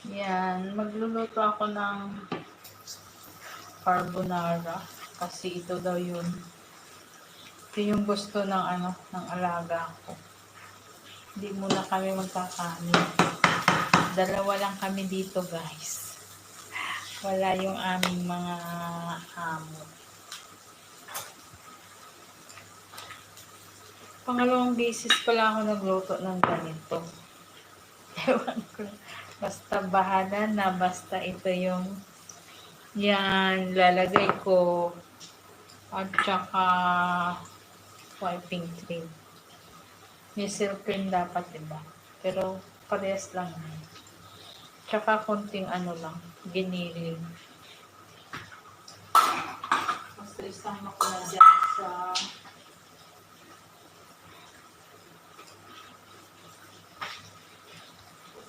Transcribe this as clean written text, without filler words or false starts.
Yan, magluluto ako ng carbonara kasi ito daw yun. Ito yung gusto ng ng alaga ko. Hindi muna kami magkakanin. Dalawa lang kami dito, guys. Wala yung aming mga amo. Pangalawang beses pala ako nagluto ng ganito. Ewan ko. Basta bahala na. Basta ito yung yan, lalagay ko. At saka wiping cream. May silk cream dapat, diba? Pero parehas lang. Tsaka konting lang, giniling. Basta isama ko na dyan sa